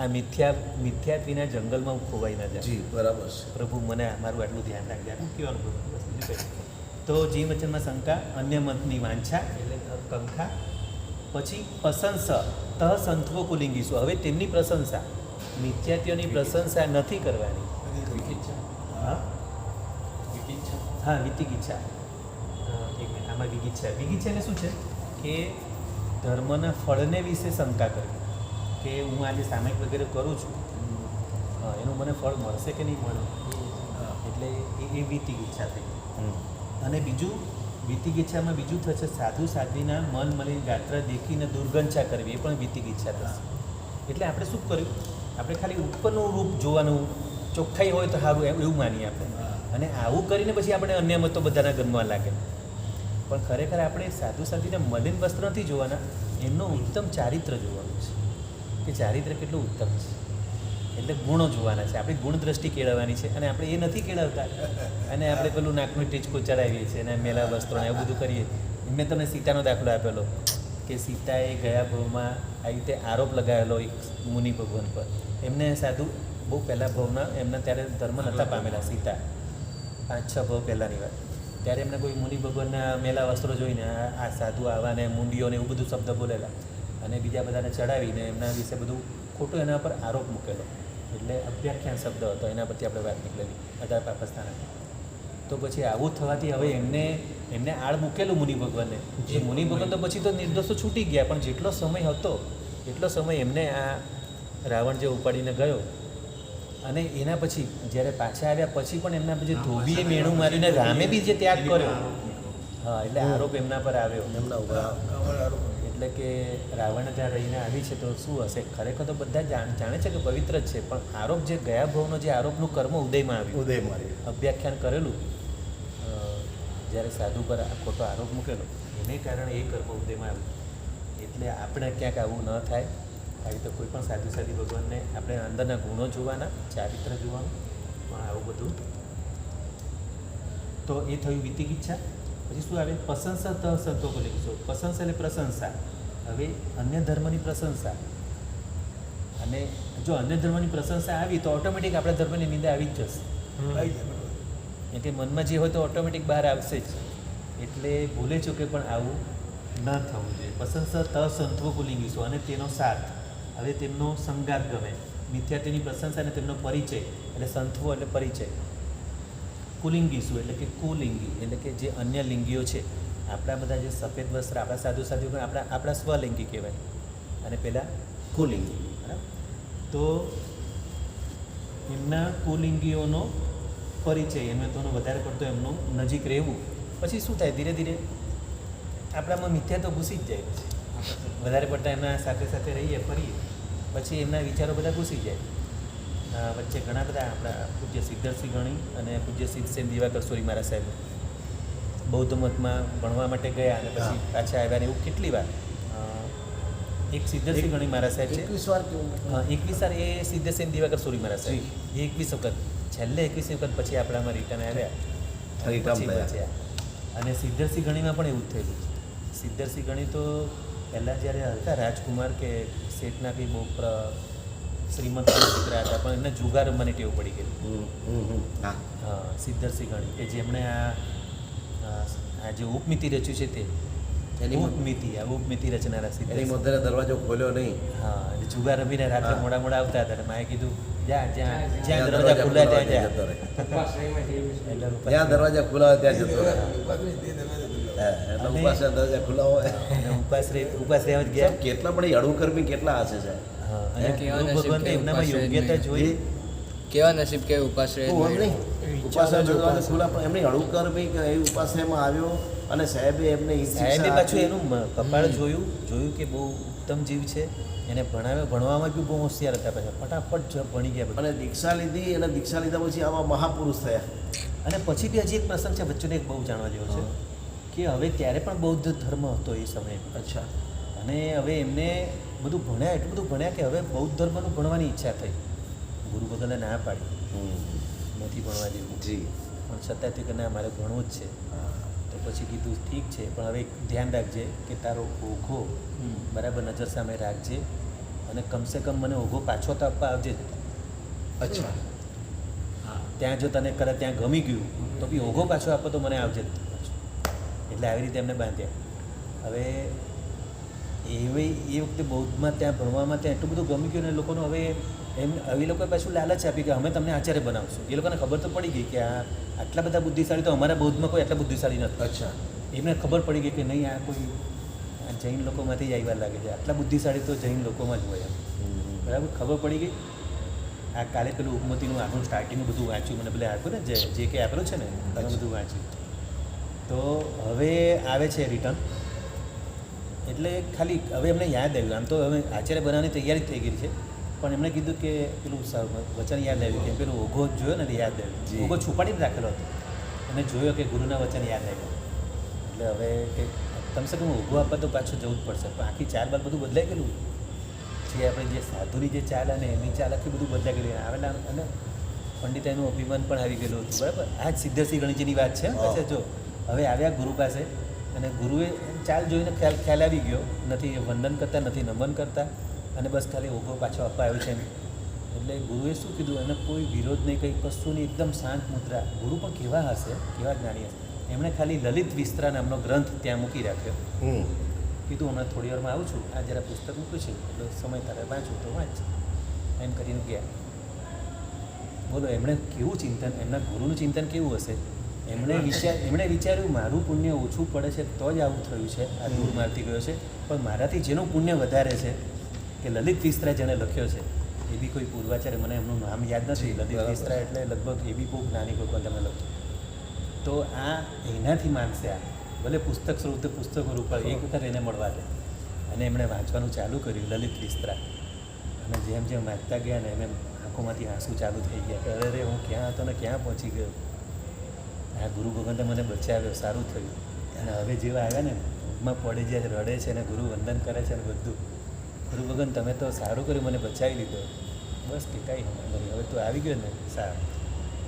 Speaker 1: આ મિથ્યાત્વીના જંગલમાં હું ખોવાઈ ન જાઉં.
Speaker 2: જી બરાબર છે.
Speaker 1: પ્રભુ મને મારું આટલું ધ્યાન રાખજે. આટલું કહેવાનું પ્રભુ, બસ બીજું કંઈ. તો જીવ વચનમાં શંકા, અન્ય મતની વાંછા એટલે કંખા, પછી પ્રશંસ તહ સંતવો પુલિંગીશું. હવે તેમની પ્રશંસા, મિથ્યાત્વીઓની પ્રશંસા નથી કરવાની. હા હા, વિતિગીચ્છા. એક મિનિટ, આમાં વિગીચ્છા એટલે શું છે કે ધર્મના ફળને વિશે શંકા કરવી, કે હું આજે સામાયિક વગેરે કરું છું, હા, એનું મને ફળ મળશે કે નહીં મળે, એટલે એ વિતિગીચ્છા થઈ. અને બીજું વિતિગીચ્છામાં બીજું થશે સાધુ સાધ્વીના મન મલિન ગાત્ર દેખીને દુર્ગંછા કરવી, એ પણ વિતિગીચ્છા થશે. એટલે આપણે શું કર્યું, આપણે ખાલી ઉપરનું રૂપ જોવાનું, ચોખ્ખાઈ હોય તો સારું એવું માનીએ આપણે, અને આવું કરીને પછી આપણે અન્ય મતો બધાના ગમવા લાગે. પણ ખરેખર આપણે સાધુ સાધ્વીને મલિન વસ્ત્ર નથી જોવાના, એમનું ઉત્તમ ચારિત્ર જોવાનું છે કે ચારિત્ર કેટલું ઉત્તમ છે. એટલે ગુણો જોવાના છે, આપણી ગુણ દ્રષ્ટિ કેળવવાની છે. અને આપણે એ નથી કેળવતા અને આપણે પેલું નાકનું ટીચકો ચડાવીએ છીએ અને મેલા વસ્ત્રોને એવું બધું કરીએ. મેં તમને સીતાનો દાખલો આપેલો કે સીતાએ ગયા ભાવમાં આવી રીતે આરોપ લગાવેલો એક મુનિ ભગવાન પર. એમને સાધુ બહુ પહેલાં ભાવના, એમના ત્યારે ધર્મ નહોતા પામેલા, સીતા 5-6 ભાવ પહેલાંની વાત. ત્યારે એમને કોઈ મુનિ ભગવાનના મેલા વસ્ત્રો જોઈને આ સાધુ આવાને મુંડીઓને એવું બધું શબ્દ બોલેલા અને બીજા બધાને ચડાવીને એમના વિશે બધું ખોટું એના પર આરોપ મૂકેલો. એટલે અભ્યાખ્યાન શબ્દ હતો, એના પરથી આપણે વાત નીકળેલી 18 પાપસ્થાન. તો પછી આવું થવાથી હવે એમને આડ મૂકેલું મુનિ ભગવાનને. એ મુનિ ભગવાન તો પછી તો નિર્દોષો છૂટી ગયા, પણ જેટલો સમય હતો એટલો સમય એમને આ રાવણ જે ઉપાડીને ગયો અને એના પછી જ્યારે પાછા આવ્યા પછી પણ એમના જે ધોબીએ મેણું મારીને રામે બી જે ત્યાગ કર્યો, હા, એટલે આરોપ એમના પર આવ્યો.
Speaker 2: એમના ઉપર
Speaker 1: એટલે કે રાવણ ત્યાં રહીને આવી છે તો શું હશે? ખરેખર તો બધા જાણે છે કે પવિત્ર જ છે, પણ આરોપ જે ગયા ભાવનો જે આરોપનું કર્મ ઉદયમાં આવ્યું,
Speaker 2: ઉદય મારી
Speaker 1: અભ્યાખ્યાન કરેલું, જ્યારે સાધુ પર ખોટો આરોપ મૂકેલો એને કારણે એ કર્મ ઉદયમાં આવ્યું. એટલે આપણે ક્યાંક આવું ન થાય. આવી તો કોઈ પણ સાધુ સાધી ભગવાનને આપણે અંદરના ગુણો જોવાના, ચારિત્ર જોવાનું, પણ આવું બધું. તો એ થયું વિતિગીચ્છા. પછી શું આવે? પ્રશંસા તહ સંતોષ લખીશું. પ્રશંસા એટલે પ્રશંસા. હવે અન્ય ધર્મની પ્રશંસા, અને જો અન્ય ધર્મની પ્રશંસા આવી તો ઓટોમેટિક આપણા ધર્મની નિંદા આવી જ જશે. એટલે મનમાં જે હોય તો ઓટોમેટિક બહાર આવશે જ. એટલે ભૂલે ચૂકે પણ આવું ન થવું જોઈએ. પ્રશંસા ત સંતવો પુલિંગીશું અને તેનો સાથ. હવે તેમનો સંગાત ગમે. મિથ્યાત્વની પ્રશંસા અને તેમનો પરિચય એટલે સંતવો એટલે પરિચય. પુલિંગીશું એટલે કે કુલિંગી એટલે કે જે અન્ય લિંગીઓ છે. આપણા બધા જે સફેદ વસ્ત્ર આપણા સાધુ સાધુ આપણા સ્વલિંગી કહેવાય અને પેલા કુલિંગી. બરાબર? તો એમના કુલિંગીઓનો પરિચય, એમને તો વધારે પડતો એમનું નજીક રહેવું. પછી શું થાય? ધીરે ધીરે આપણામાં મિથ્યા તો ઘૂસી જ જાય. પછી વધારે પડતા એમના સાથે સાથે રહીએ ફરીએ પછી એમના વિચારો બધા ઘૂસી જાય. વચ્ચે ઘણા બધા આપણા પૂજ્ય સિદ્ધર્ષિ ગણી અને પૂજ્ય સિદ્ધસેન દિવાકર સોરી મારા સાહેબ બૌદ્ધ મતમાં ભણવા માટે ગયા અને પછી પાછા આવ્યા ને એવું કેટલી વાર એક સિદ્ધરસિંહ ગણી મહારાજ સાહેબ છે
Speaker 2: 21 વાર કેવું?
Speaker 1: 21 વાર એ સિદ્ધરસિંહ દિવાકર સોરી મહારાજ સાહેબ એ 21 વખત છેલ્લે 21 વખત પછી આપણામાં રિટર્ન આવ્યા
Speaker 2: Return
Speaker 1: પછી
Speaker 2: થયા.
Speaker 1: બચ્યા. અને સિદ્ધરસિંહ ગણીમાં પણ એવું જ થયેલું. સિદ્ધરસિંહ ગણી તો પહેલાં જ્યારે હતા રાજકુમાર કે શેઠના કંઈ બહુ શ્રીમંત દીકરા હતા પણ એમને જુગાર રમવાની ટેવ પડી ગઈ.
Speaker 2: હા
Speaker 1: હા સિદ્ધરસિંહ ગણી કે જેમણે આ જે ઉપમિતિ રચ્યું છે તે ઉપમિતિ રચનારા
Speaker 2: એની
Speaker 1: સિદ્ધરસિંહ.
Speaker 2: મધ્યને દરવાજો ખોલ્યો નહીં.
Speaker 1: હા અને જુગાર રમીને રાત્રે
Speaker 2: હા.
Speaker 1: મોડા મોડા આવતા હતા અને માએ કીધું જ્યાં જ્યાં જ્યાં
Speaker 2: જ્યાં
Speaker 1: દરવાજા ખુલ્લા ત્યાં
Speaker 2: ત્યાં
Speaker 1: જ્યાં
Speaker 2: જતો રહે.
Speaker 3: ઉપાશ્રયમાં જેવું છે.
Speaker 1: એટલે ઉપાસ-
Speaker 2: જ્યાં દરવાજા ખુલ્લા હોય ત્યાં જતો રહે.
Speaker 4: ઉપાધિ તે દરવાજો ખુલ્લો.
Speaker 2: હા, એટલે
Speaker 1: અને-
Speaker 2: ઉપાસના દરવાજા ખુલ્લા હોય.
Speaker 1: અને ઉપાસ રહેવા જ ગયા.
Speaker 2: કેટલા પણ અડુ કર્મી કેટલા હશે સાહેબ?
Speaker 1: હા અને
Speaker 5: કેવા
Speaker 1: ગુરુ
Speaker 5: નસીબ
Speaker 1: ભગવાનને
Speaker 5: કે
Speaker 1: એમનામાં
Speaker 5: ઉપાશ્રય
Speaker 1: યોગ્યતા
Speaker 5: નહીં.
Speaker 1: જોઈ.
Speaker 5: કેવા નસીબ કે ઉપાશ્રય
Speaker 2: તું એમ નહીં ઉપાસના
Speaker 1: જ
Speaker 2: દરવાજા
Speaker 1: ઉપાસ.
Speaker 2: ખુલ્લા પણ એમની અડુ કર્મી કે એ ઉપાસનામાં આવ્યો અને સાહેબે એમને ઈ શિક્ષા
Speaker 1: સાહેબે પાછું
Speaker 2: આપી.
Speaker 1: એનું કપાળ જોયું કે બહુ ઉત્તમ જીવ છે એને ભણવામાં બી બહુ હોશિયાર હતા પાછા ફટાફટ ભણી ગયા બધા.
Speaker 2: અને દીક્ષા લીધી અને દીક્ષા લીધા પછી આવા મહાપુરુષ થયા.
Speaker 1: અને પછી બી હજી એક પ્રસંગ છે વચ્ચેનો એક બહુ જાણવા જેવો છે કે હવે ત્યારે પણ બૌદ્ધ ધર્મ હતો એ સમયે.
Speaker 2: અચ્છા
Speaker 1: અને હવે એમને બધું ભણ્યા એટલું બધું ભણ્યા કે હવે બૌદ્ધ ધર્મનું ભણવાની ઈચ્છા થઈ. ગુરુ ભગવાને ના પાડી નથી ભણવા જેવું
Speaker 2: જી
Speaker 1: પણ છતાં તે કે ના મારે ભણવું જ છે. તો પછી કીધું ઠીક છે પણ હવે એક ધ્યાન રાખજે કે તારો ઓઘો બરાબર નજર સામે રાખજે અને કમસે કમ મને ઓઘો પાછો તો આપવા આવજે.
Speaker 2: અચ્છા
Speaker 1: ત્યાં જો તને કરે ત્યાં ગમી ગયું તો બી ઓઘો પાછો આપો તો મને આવજે જ પાછો. એટલે આવી રીતે એમને બાંધ્યા. હવે એ વખતે બૌદ્ધમાં ત્યાં ભણવામાં ત્યાં એટલું બધું ગમી ગયું ને લોકોનું હવે એમ એ લોકોએ પાછું લાલચ આપી કે અમે તમને આચાર્ય બનાવશું. એ લોકોને ખબર તો પડી ગઈ કે આટલા બધા બુદ્ધિશાળી તો અમારા બૌદ્ધમાં કોઈ આટલા બુદ્ધિશાળી નથી.
Speaker 2: અચ્છા
Speaker 1: એમને ખબર પડી ગઈ કે નહીં આ કોઈ આ જૈન લોકોમાંથી જ આવ્યા લાગે છે. આટલા બુદ્ધિશાળી તો જૈન લોકોમાં જ હોય એમ. બરાબર ખબર પડી ગઈ. આ કાલે પેલું ઉપમતિનું આપણું સ્ટાર્ટિંગ બધું વાંચ્યું મને પેલે આપ્યું ને જે કે આપેલું છે ને એ બધું વાંચ્યું. તો હવે આવે છે રિટર્ન એટલે ખાલી હવે એમને યાદ આવ્યું. આમ તો હવે આચાર્ય બનાવવાની તૈયારી જ થઈ ગઈ છે પણ એમણે કીધું કે પેલું વચન યાદ આવ્યું કે પેલું ઓઘો જોયો ને એટલે યાદ આવ્યું. ઓઘો છુપાડીને રાખેલો હતો અને જોયો કે ગુરુના વચન યાદ આવ્યું. એટલે હવે કે કમસે કમ ઓઘો આપવા તો પાછું જવું જ પડશે. પણ આખી ચાલ બાલ બધું બદલાઈ ગયેલું. જે આપણે જે સાધુની જે ચાલ અને એની ચાલ આખી બધું બદલાઈ ગયેલી આવેલા અને પંડિતાઈનું અભિમાન પણ આવી ગયેલું હતું. બરાબર આ જ સિદ્ધરસિંહ ગણેશજીની વાત છે. પછી જો હવે આવ્યા ગુરુ પાસે અને ગુરુએ ચાલ જોઈને ખ્યાલ આવી ગયો. નથી વંદન કરતા નથી નમન કરતા અને બસ ખાલી ઓઘો પાછો આપવા આવ્યો છે. એટલે ગુરુએ શું કીધું એને કોઈ વિરોધ નહીં કંઈ કશું નહીં એકદમ શાંત મુદ્રા. ગુરુ પણ કેવા હશે કેવા જ્ઞાની હશે. એમણે ખાલી લલિત વિસ્તરા નામનો ગ્રંથ ત્યાં મૂકી રાખ્યો. કીધું હમણાં થોડી વારમાં આવું છું આ જરા પુસ્તક મૂક્યું છે એટલે સમય તારે વાંચું તો વાંચ એમ કરીને ગયા. બોલો એમણે કેવું ચિંતન એમના ગુરુનું ચિંતન કેવું હશે. એમણે વિચાર્યું મારું પુણ્ય ઓછું પડે છે તો જ આવું થયું છે આ દૂર મારથી ગયો છે પણ મારાથી જેનું પુણ્ય વધારે છે કે લલિત વિસ્તરા જેણે લખ્યો છે એ બી કોઈ પૂર્વાચાર્ય મને એમનું નામ યાદ નથી. લલિત વિસ્તરા એટલે લગભગ એ બી બહુ નાની કોઈ પણ તમે લખ્યું તો આ એનાથી માનશે આ ભલે પુસ્તક સ્વરૂપે પુસ્તકો રૂપ એક વખત એને મળવા દે. અને એમણે વાંચવાનું ચાલુ કર્યું લલિત વિસ્તરા અને જેમ જેમ વાંચતા ગયા ને એમ આંખોમાંથી આંસુ ચાલુ થઈ ગયા કે અરે હું ક્યાં હતો ને ક્યાં પહોંચી ગયો. આ ગુરુ ભગવાને મને બચાવ્યો સારું થયું. અને હવે જેવા આવ્યા ને ઊંઘમાં પડી જાય રડે છે અને ગુરુ વંદન કરે છે ને બધું. ગુરુ ભગવાન તમે તો સારું કર્યું મને બચાવી લીધો. બસ કે કાંઈ વાંધો નહીં હવે તું આવી ગયો ને સારું.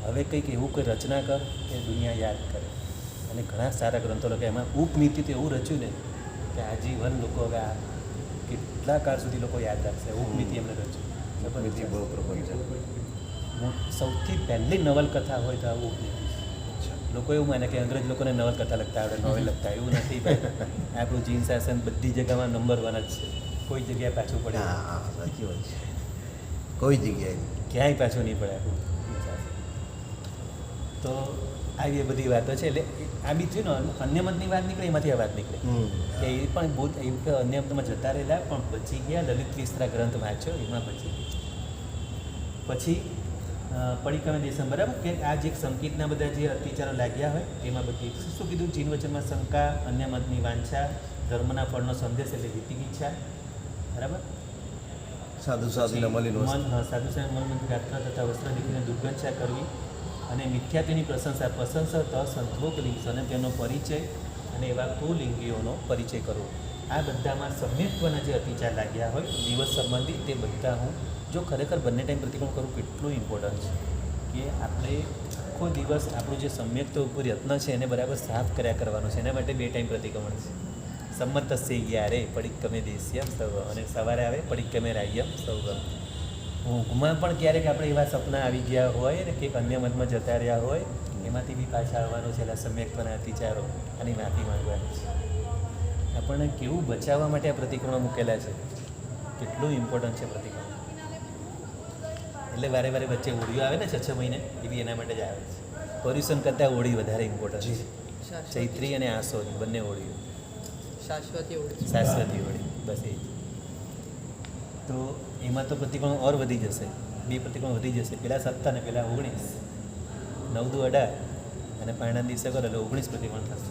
Speaker 1: હવે કંઈક એવું કોઈ રચના કર કે દુનિયા યાદ કરે. અને ઘણા સારા ગ્રંથો લખે એમાં ઉપનીતિ તો એવું રચ્યું ને કે આજીવન લોકો હવે આ કેટલા કાળ સુધી લોકો યાદ રાખશે. ઉપનીતિ એમને રચ્યું
Speaker 2: નીતિ બહુ પ્રપંચ
Speaker 1: સૌથી પહેલી નવલકથા હોય તો આ ઉપનીતિ. લોકો એવું માને કે અંગ્રેજ લોકોને નવલકથા લખતા આવડે નોવેલ લખતા એવું નથી ભાઈ. આપણું જીન શાસન બધી જગ્યામાં નંબર 1 જ છે. કોઈ જગ્યાએ પાછું પડે
Speaker 2: હા સાચી વાત છે. કોઈ જગ્યાએ
Speaker 1: ક્યાંય પાછું નહીં પડે આપણું જીન શાસન. તો આવી એ બધી વાતો છે. એટલે આ બી થયું ને અન્ય મતની વાત નીકળે એમાંથી આ વાત નીકળે કે એ પણ બહુ એવું કે અન્ય મતમાં જતા રહેલા પણ બચી ગયા. લલિત વિસ્તરા ગ્રંથ વાંચ્યો એમાં બચી ગયા. પછી પડીકામે દેશમ બરાબર કે આ જે સંકિતના બધા જે અત્યાચારો લાગ્યા હોય એમાં બધી શું કીધું જીન વચનમાં શંકા અન્ય મતની વાંછા ધર્મના ફળનો સંદેશ એટલે વિતિક ઈચ્છા બરાબર.
Speaker 2: સાધુ સાધુને મળીને
Speaker 1: મન હા સાધુ સાહેબ મન યાત્રા તથા વસ્ત્ર દેખીને દુર્ગંછા કરવી અને મિથ્યાત્વની પ્રશંસા ત સંતોક લિંગ અને તેનો પરિચય અને એવા કુલિંગીઓનો પરિચય કરવો. આ બધામાં સમ્યક્ત્વના જે અતિચાર લાગ્યા હોય દિવસ સંબંધી તે બધા હું જો ખરેખર બંને ટાઈમ પ્રતિક્રમણ કરું કેટલું ઇમ્પોર્ટન્ટ છે કે આપણે આખો દિવસ આપણું જે સમ્યક્ત્વ ઉપર યત્ન છે એને બરાબર સાફ કર્યા કરવાનો છે. એના માટે 2 ટાઈમ પ્રતિક્રમણ છે. સંમતસ્ય યારે પડિક્કમે દેશ્યમ સર્વ અને સવારે આવે પડિક્કમે રાહ્યમ સર્વ. ઊંઘમાં પણ ક્યારેક આપણે એવા સપના આવી ગયા હોય ને કંઈક અન્ય મતમાં જતા રહ્યા હોય એમાંથી બી પાછા આવવાનું છે. એટલે સમ્યક્ત્વના અતિચારો અને માફી માંગવાની છે. આપણને કેવું બચાવવા માટે આ પ્રતિક્રમણ મૂકેલા છે, કેટલું ઇમ્પોર્ટન્ટ છે પ્રતિક્રમણ. એટલે વારે વારે વચ્ચે હોળીઓ આવે ને 6 મહિને એ બી એના માટે જ આવે છે. પર્યુષણ કરતાં હોળી વધારે ઇમ્પોર્ટન્ટ છે. ચૈત્રી અને આસોની બંને હોળીઓ
Speaker 5: શાશ્વતી ઓળખ.
Speaker 1: શાશ્વતી હોળી બસ એ જ. તો એમાં તો પ્રતિક્રમણ ઓર વધી જશે, 2 પ્રતિક્રમણ વધી જશે. પેલા 17 અને પેલા 19, 9 દુ 18 અને પારણા દિવસે કરો એટલે 19 પ્રતિક્રમણ થશે.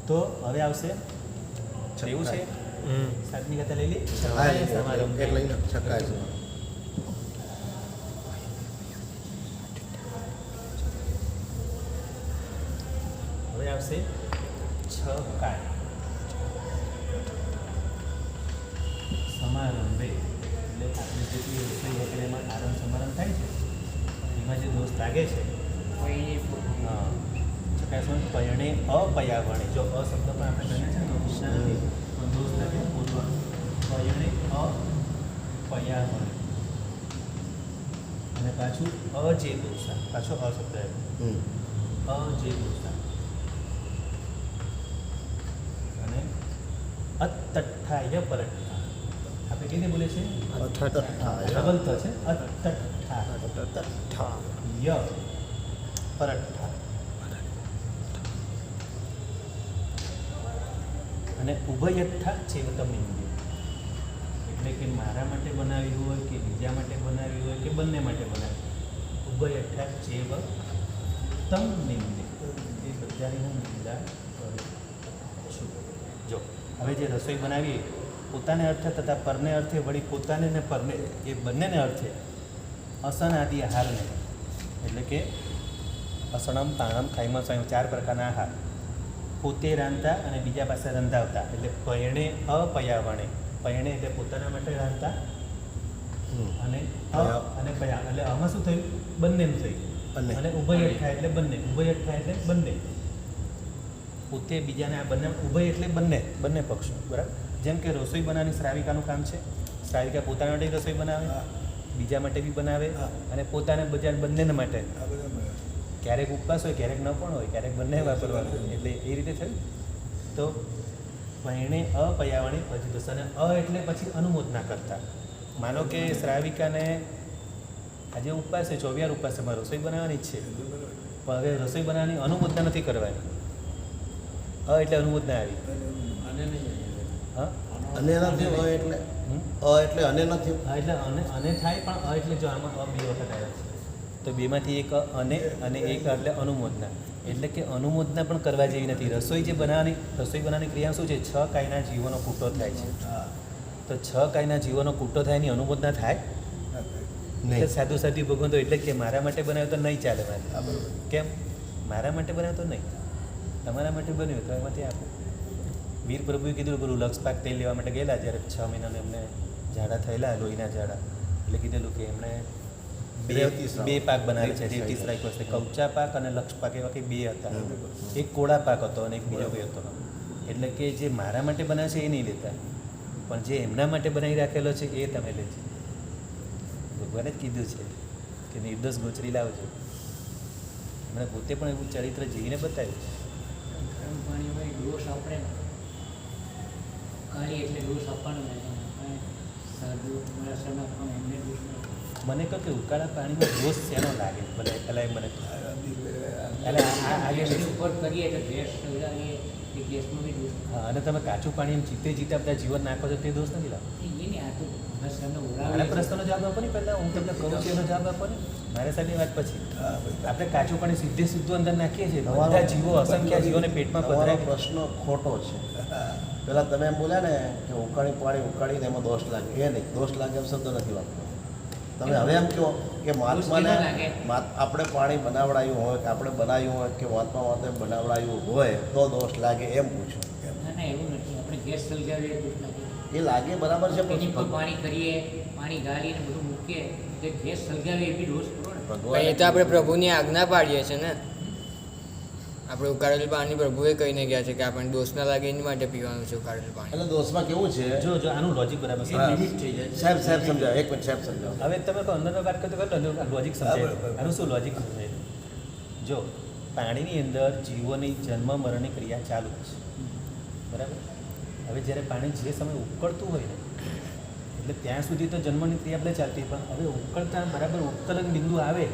Speaker 1: તો હવે આવશે એવું છે 7મી કથા લઈ લે સમારંભ.
Speaker 2: એક લઈને છક્કા છે.
Speaker 1: હવે આવશે 6 કાળ સમારંભે. એટલે આપણે જેટલી રસોઈ વગેરે એમાં આરંભ સમારંભ થાય છે એમાં જે દોષ લાગે છે હા છકાસમાં પયણે અપયાવણે. જો અ શબ્દ પણ આપણે ગણીએ છીએ ને વિજ્ઞાન નથી પણ દોષ લાગે બોલવાનું. પયણે અપયાવણે અને પાછું અજે દોષા. પાછો અ શબ્દ આવ્યો અજે દોષા. અને અતઠ્ઠાય પરઠ્ઠા. આપણે કેવી રીતે બોલે છે ડબલ ત છે અતઠ્ઠા ય પરઠ્ઠા. અને ઉભયઠ્ઠા ચેવતમ ઇન્દ્રિય. એટલે કે મારા માટે બનાવી હોય કે બીજા માટે બનાવી હોય કે બંને માટે બનાવી, ઉભયઠ્ઠા ચેવ તમ નિંદે. એ બધાની હું નિંદા કરું છું. જો હવે જે રસોઈ બનાવીએ પોતાને અર્થે તથા પરને અર્થે વળી પોતાને ને પરને એ બંનેને અર્થે અસન આદિ આહારને એટલે કે અસણમ પાણમ ખાઈમાં સ્વયં 4 પ્રકારના આહાર પોતે રાંધતા અને બીજા પાસે રંધાવતા. એટલે પયણે અપયાવણે. પયણે એટલે પોતાના માટે રાંધતા અને અને પયા એટલે આમાં શું થયું બંનેનું થયું. અને ઉભયઠ્ઠા એટલે બંને. ઉભયઠ્ઠા એટલે બંને પોતે બીજાને આ બંને. ઉભય એટલે બંને પક્ષો બરાબર. જેમ કે રસોઈ બનાવવાની શ્રાવિકાનું કામ છે. શ્રાવિકા પોતાના માટે રસોઈ બનાવે, બીજા માટે બી બનાવે અને પોતાને બજાર બંનેને માટે. ક્યારેક ઉપવાસ હોય ક્યારેક ન પણ હોય, ક્યારેક બંને વાપરવાનું. એટલે એ રીતે થયું. તો પયણે અપયાવણી પછી દોષ. અને એટલે પછી અનુમોદના કરતા. માનો કે શ્રાવિકાને આજે ઉપવાસ છે, 24 ઉપવાસ એમાં રસોઈ બનાવવાની જ છે, પણ હવે રસોઈ બનાવવાની અનુમોદના નથી કરવાની. એટલે અનુમોદના આવી. હા
Speaker 2: અને નથી એટલે એટલે અને નથી
Speaker 1: એટલે અને થાય પણ એટલે જો આમાં 2 વખત આવ્યા છે તો બેમાંથી એક અને એક એટલે અનુમોદના. એટલે કે અનુમોદના પણ કરવા જેવી નથી. રસોઈ બનાવવાની ક્રિયા શું છે? 6 કાયના જીવોનો કૂટો થાય છે. તો 6 કાયના જીવોનો કૂટો થાય એની અનુમોદના થાય એટલે સાદું ભગવાન તો એટલે કે મારા માટે બનાવ્યો તો નહીં ચાલે મારે. કેમ? મારા માટે બનાવ્યો તો નહીં, તમારા માટે બન્યું તો એમાંથી આપો. વીર પ્રભુએ કીધું પેલું લક્ષપાક તેલ લેવા માટે ગયેલા જ્યારે 6 મહિનાને એમને ઝાડા થયેલા, લોહીના ઝાડા. એટલે કીધેલું કે એમણે બે પાક બનાવે છે. રેવતી શ્રાઈક વસ્તુ કવચા પાક અને લક્ષ પાક એવા કંઈ 2 હતા. એક કોળા પાક હતો અને એક બીજો કોઈ હતો. એટલે કે જે મારા માટે બનાવે છે એ નહીં લેતા, પણ જે એમના માટે બનાવી રાખેલો છે એ તમે લેજો. ભગવાને જ કીધું છે કે નિર્દોષ ગોચરી લાવજો. એમણે પોતે પણ એવું ચરિત્ર જીવીને બતાવ્યું છે.
Speaker 3: ગરમ પાણીમાં ડોસ આપણે કાઢીએ એટલે ડોસ આપવાનો સાદું રસમ આપવાનું એમને ડોસ
Speaker 1: મને કહો કે ઉકાળા પાણીમાં ડોસ શેનો લાગે? ભલે પહેલાં મને એટલે
Speaker 3: ગેસની ઉપર કરીએ એટલે ગેસ એ ગેસમાં બી ડોસ.
Speaker 1: હા, અને તમે કાચું પાણી એમ જીતે બધા જીવન નાખો છો તે દોષ નથી લાગતો.
Speaker 3: એ નહીં આ તો રસમને
Speaker 1: મારા
Speaker 3: ઓળાવે
Speaker 1: પ્રશ્નનો જવાબ આપો ને પહેલાં. હું તમને કહું છું એનો જવાબ આપો ને. મારા સાહેબની વાત પછી આપણે કાચું પાણી સીધું અંદર નાખીએ છીએ. બધા જીવો અસંખ્ય જીવોને પેટમાં
Speaker 2: તમારો
Speaker 1: પધરાવી.
Speaker 2: પ્રશ્ન ખોટો છે. પેલા તમે એમ બોલ્યા ને કે ઉકાળીને એમાં દોષ લાગે. એ નહીં, દોષ લાગે એમ શબ્દ નથી વાપરતો. તમે હવે એમ કહો કે મહાત્માને
Speaker 3: મુશ્કેલ લાગે.
Speaker 2: આપણે પાણી બનાવડાયું હોય કે આપણે બનાવ્યું હોય કે મહાત્મા માટે બનાવડાયું હોય તો દોષ લાગે એમ પૂછું.
Speaker 3: ના ના એવું નથી, આપણે ગેસ સળગાવીએ તો દોષ લાગે.
Speaker 2: એ લાગે બરાબર છે
Speaker 3: એની પર
Speaker 2: પણ
Speaker 3: પાણી કરીએ, પાણી ગાળીને બધું મૂકીએ તો ગેસ સળગાવીએ એ બી દોષ ખરો ને.
Speaker 2: ભગવાન
Speaker 5: એ તો આપણે પ્રભુની આજ્ઞા પાડીએ છીએ ને. આપણે ઉકાળેલું પાણી પ્રભુએ કહીને ગયા છે કે આપણને દોષ ના લાગે એની માટે પીવાનું છે ઉકાળેલું પાણી.
Speaker 2: એટલે દોષમાં કેવું છે
Speaker 1: જો આનું લોજિક બરાબર છે.
Speaker 2: હા.
Speaker 3: લિમિટ થઈ જાય.
Speaker 2: સાહેબ સમજાવો, એક મિનિટ સાહેબ સમજાવો.
Speaker 1: હવે તમે કહો અંદરનો વાત કરતો લોજિક સમજાય.
Speaker 2: બરાબર.
Speaker 1: આનું શું લોજિક સમજાય? જો પાણીની અંદર જીવોની જન્મ મરણની ક્રિયા ચાલુ છે, બરાબર. હવે જ્યારે પાણી જે સમય ઉકળતું હોય ને એટલે ત્યાં સુધી તો જન્મની ક્રિયા આપણે ચાલતી, પણ હવે ઉકળતા બરાબર ઉત્કલન બિંદુ આવે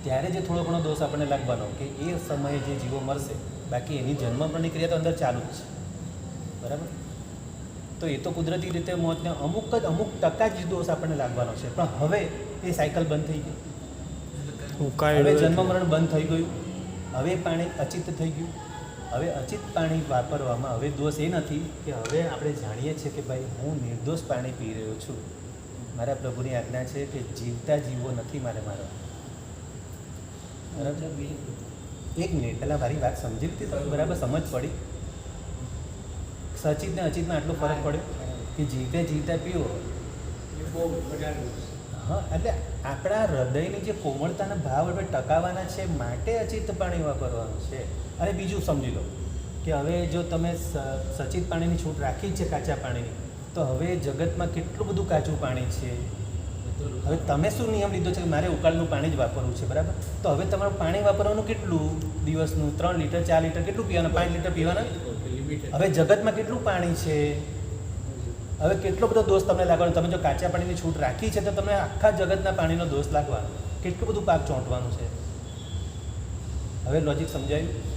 Speaker 1: ત્યારે જે થોડો ઘણો દોષ આપણને લાગવાનો કે એ સમયે જે જીવો મરશે, બાકી એની જન્મ મરણની ક્રિયા તો અંદર ચાલુ જ છે, બરાબર. તો એ તો કુદરતી રીતે મોતને અમુક ટકા જ દોષ આપણને લાગવાનો છે, પણ હવે એ સાયકલ બંધ થઈ ગઈ. હવે જન્મ મરણ બંધ થઈ ગયું, હવે પાણી અચિત થઈ ગયું. હવે અચિત પાણી વાપરવામાં હવે દોષ એ નથી કે હવે આપણે જાણીએ છીએ કે ભાઈ હું નિર્દોષ પાણી પી રહ્યો છું, મારા પ્રભુની આજ્ઞા છે કે જીવતા જીવો નથી મારે મારવા. બરાબર. એક મિનિટ પહેલાં મારી વાત સમજી લીધી તો બરાબર સમજ પડી. સચિત ને અચિતમાં આટલો ફરક પડ્યો કે જીવતે જીવતા પીવો.
Speaker 3: એ બહુ વધારે દોષ.
Speaker 1: હા, એટલે આપણા હૃદયની જે કોમળતાના ભાવ આપણે ટકાવવાના છે માટે અચિત પાણી વાપરવાનું છે. અને બીજું સમજી લો કે હવે જો તમે સચિત પાણીની છૂટ રાખી જ છે કાચા પાણીની, તો હવે જગતમાં કેટલું બધું કાચું પાણી છે. હવે તમે શું નિયમ લીધો છે કે મારે ઉકાળેલું પાણી જ વાપરવું છે, બરાબર. તો હવે તમારું પાણી વાપરવાનું કેટલું દિવસનું? 3 લીટર 4 લીટર કેટલું પીવાના? 5 લીટર પીવાના. હવે જગતમાં કેટલું પાણી છે, હવે કેટલો બધો દોષ તમને લાગવાનો. તમે જો કાચા પાણીની છૂટ રાખી છે તો તમને આખા જગતના પાણીનો દોષ લાગવાનો, કેટલું બધું પાક ચોંટવાનું છે. હવે લોજિક સમજાયું?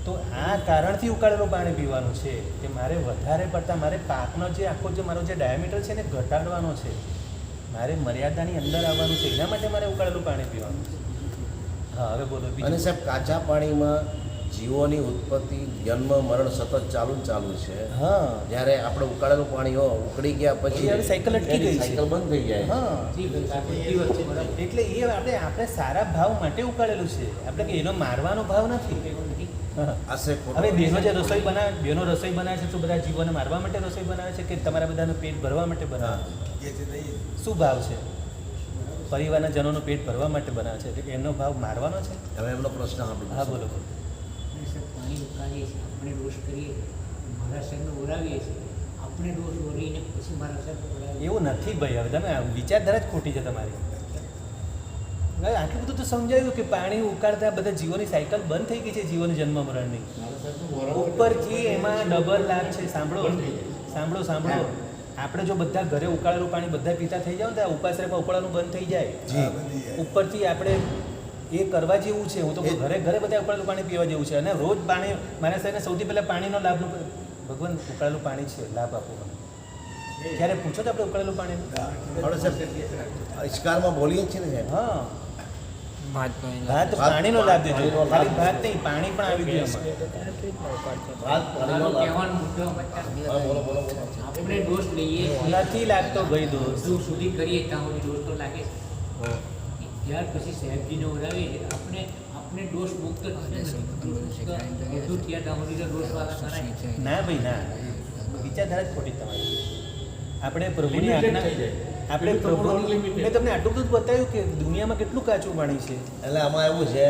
Speaker 1: તો આ કારણથી ઉકાળેલું પાણી પીવાનું છે કે મારે વધારે પડતા મારે પાકનો જે આખો જે મારો જે ડાયામીટર છે ને ઘટાડવાનો છે, મારે મર્યાદાની અંદર આવવાનું છે, એના માટે મારે ઉકાળેલું પાણી પીવાનું છે. હા, હવે બોલો
Speaker 2: અને
Speaker 1: બીજું.
Speaker 2: સાહેબ કાચા પાણીમાં જીવોની ઉત્પત્તિ જન્મ મરણ સતત ચાલુ ને ચાલુ છે.
Speaker 1: હા,
Speaker 2: જ્યારે આપણે ઉકાળેલું પાણી ઉકળી ગયા પછી
Speaker 1: એ હવે સાયકલ અટકી
Speaker 2: એની
Speaker 1: ગઈ છે.
Speaker 2: સાયકલ બંધ થઈ જાય.
Speaker 1: હા,
Speaker 3: જી, બધી વસ્તુ બરાબર.
Speaker 1: એટલે એ આપણે સારા ભાવ માટે ઉકાળેલું છે, આપણે કે એનો મારવાનો ભાવ નથી.
Speaker 3: એવું નથી.
Speaker 1: હા.
Speaker 2: આશે ખોટો.
Speaker 1: હવે બહેનો જે રસોઈ બનાવે, બહેનો રસોઈ બનાવે છે શું બધા જીવોને મારવા માટે રસોઈ બનાવે છે કે તમારા બધાનું પેટ ભરવા માટે બનાવે છે? શું ભાવ છે? પરિવારના જનોનું પેટ ભરવા માટે બનાવે છે, એટલે કે એનો ભાવ મારવાનો છે?
Speaker 2: હવે એમનો પ્રશ્ન સાંભળો.
Speaker 1: હા, બોલો બોલો.
Speaker 3: આપણે સાહેબ પાણી ઉકાળીએ છીએ, આપણે દોષ કરીએ, મારા સાહેબને ઓરાવીએ છીએ, આપણે દોષ ઓરીને પછી મારા સાહેબ ઓરાવીએ.
Speaker 1: એવું નથી ભાઈ. હવે તમે આ વિચારધારા જ ખોટી છે તમારી. હવે આટલું બધું તો સમજાયું કે પાણી ઉકાળતા બધા જીવોની સાયકલ બંધ થઈ ગઈ છે, જીવોની જન્મ મરણની. ઉપરથી એમાં ડબલ લાભ છે. સાંભળો. આપણે જો બધા ઘરે ઉકાળેલું પાણી બધા પીતા થઈ જાવ ને તો ઉપાશ્રયમાં ઉકાળવાનું બંધ થઈ જાય. ઉપરથી આપણે એ કરવા જેવું છે. હું તો કહું, ઘરે બધા ઉકાળેલું પાણી પીવા જેવું છે. અને રોજ પાણી મારા સાહેબને સૌથી પહેલાં પાણીનો લાભ ભગવાન ઉકાળેલું પાણી છે, લાભ આપો મને. ક્યારે પૂછો તો આપણે ઉકાળેલું પાણી?
Speaker 2: આપણે સાહેબ ઇસ્કારમાં બોલીએ છીએ ને સાહેબ.
Speaker 1: હા,
Speaker 5: ભાત પાણી
Speaker 1: ભાત પાણીનો લાભ દેજો. ખાલી ભાત નહીં, પાણી પણ આવી ગયું એમાં.
Speaker 2: વાત પાણીનો
Speaker 3: મારો
Speaker 2: લાભ.
Speaker 3: કહેવાનો મુદ્દો મતલબ
Speaker 2: હા, બોલો.
Speaker 3: આપણે દોષ લઈએ છીએ.
Speaker 1: નથી લાગતો ભાઈ દોષ.
Speaker 3: બધું સુધી કરીએ ત્યાં સુધી દોષ તો લાગે છે. ત્યાર પછી સાહેબજીને ઓરાવીએ, આપણે દોષ મુક્ત જ નથી. બધું થયા ત્યાં સુધી તો દોષ વાળા કરાય.
Speaker 1: ના ભાઈ ના, વિચારધારા જ ખોટી તમારી. આપણે પ્રભુની આજ્ઞા, આપણે પ્રભુ, મેં તમને આટલું બધું બતાવ્યું કે દુનિયામાં કેટલું કાચું પાણી છે.
Speaker 2: એટલે આમાં એવું છે